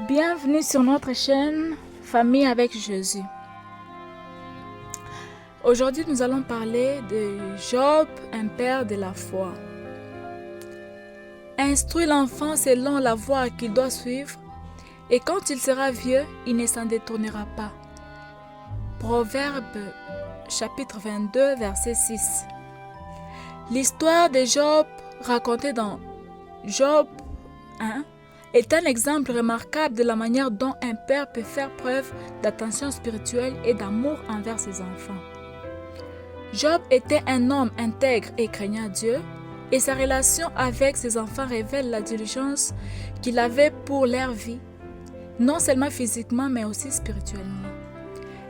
Bienvenue sur notre chaîne Famille avec Jésus. Aujourd'hui, nous allons parler de Job, un père de la foi. Instruis l'enfant selon la voie qu'il doit suivre, et quand il sera vieux, il ne s'en détournera pas. Proverbe chapitre 22, verset 6. L'histoire de Job racontée dans Job 1 est un exemple remarquable de la manière dont un père peut faire preuve d'attention spirituelle et d'amour envers ses enfants. Job était un homme intègre et craignant Dieu, et sa relation avec ses enfants révèle la diligence qu'il avait pour leur vie, non seulement physiquement mais aussi spirituellement.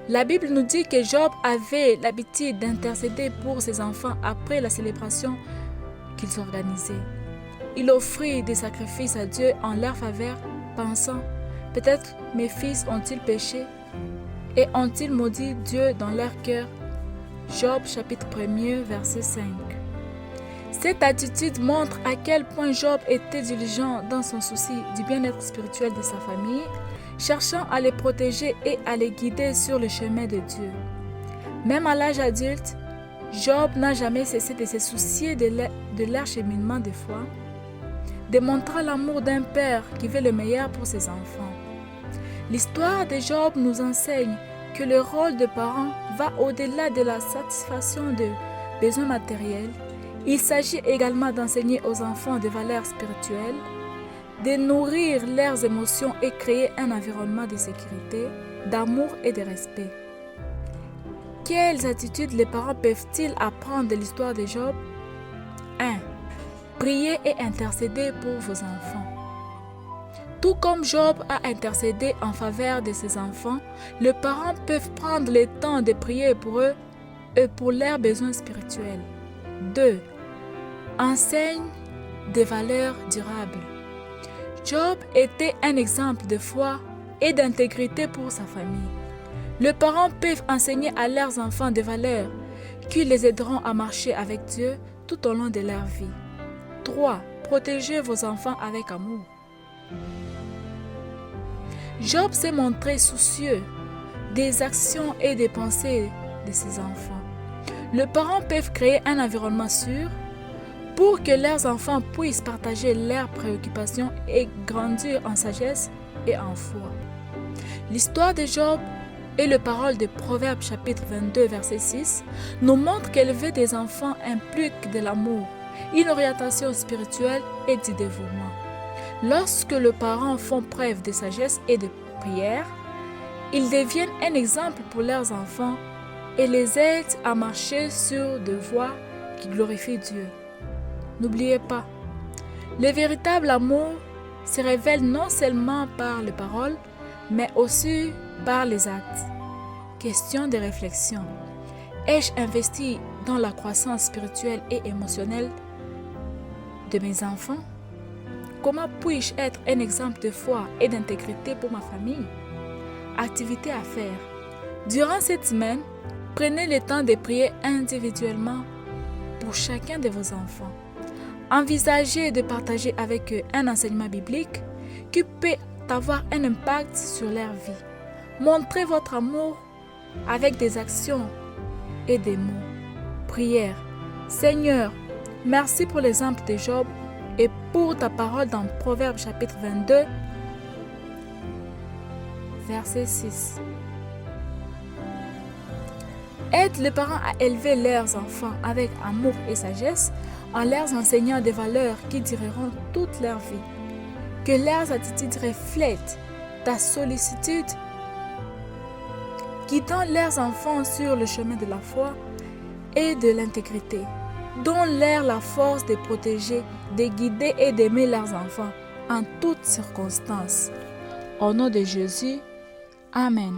La Bible nous dit que Job avait l'habitude d'intercéder pour ses enfants après la célébration qu'ils organisaient. Il offrit des sacrifices à Dieu en leur faveur, pensant « Peut-être mes fils ont-ils péché et ont-ils maudit Dieu dans leur cœur ?» Job chapitre 1er verset 5. Cette attitude montre à quel point Job était diligent dans son souci du bien-être spirituel de sa famille, cherchant à les protéger et à les guider sur le chemin de Dieu. Même à l'âge adulte, Job n'a jamais cessé de se soucier de leur cheminement de foi, démontrant l'amour d'un père qui veut le meilleur pour ses enfants. L'histoire de Job nous enseigne que le rôle de parent va au-delà de la satisfaction de besoins matériels. Il s'agit également d'enseigner aux enfants des valeurs spirituelles, de nourrir leurs émotions et créer un environnement de sécurité, d'amour et de respect. Quelles attitudes les parents peuvent-ils apprendre de l'histoire de Job? 1. Priez et intercédez pour vos enfants. Tout comme Job a intercédé en faveur de ses enfants, les parents peuvent prendre le temps de prier pour eux et pour leurs besoins spirituels. 2. Enseigne des valeurs durables. Job était un exemple de foi et d'intégrité pour sa famille. Les parents peuvent enseigner à leurs enfants des valeurs qui les aideront à marcher avec Dieu tout au long de leur vie. 3. Protégez vos enfants avec amour. Job s'est montré soucieux des actions et des pensées de ses enfants. Les parents peuvent créer un environnement sûr pour que leurs enfants puissent partager leurs préoccupations et grandir en sagesse et en foi. L'histoire de Job et les paroles de Proverbe chapitre 22 verset 6 nous montrent qu'élever des enfants implique de l'amour, une orientation spirituelle et du dévouement. Lorsque les parents font preuve de sagesse et de prière, ils deviennent un exemple pour leurs enfants et les aident à marcher sur des voies qui glorifient Dieu. N'oubliez pas, le véritable amour se révèle non seulement par les paroles, mais aussi par les actes. Question de réflexion. Ai-je investi dans la croissance spirituelle et émotionnelle de mes enfants? Comment puis-je être un exemple de foi et d'intégrité pour ma famille? Activité à faire. Durant cette semaine, prenez le temps de prier individuellement pour chacun de vos enfants. Envisagez de partager avec eux un enseignement biblique qui peut avoir un impact sur leur vie. Montrez votre amour avec des actions et des mots. Prière. Seigneur, merci pour l'exemple de Job et pour ta parole dans Proverbe chapitre 22, verset 6. Aide les parents à élever leurs enfants avec amour et sagesse en leur enseignant des valeurs qui dureront toute leur vie. Que leurs attitudes reflètent ta sollicitude, guidant leurs enfants sur le chemin de la foi et de l'intégrité. Donne-leur la force de protéger, de guider et d'aimer leurs enfants en toutes circonstances. Au nom de Jésus, Amen.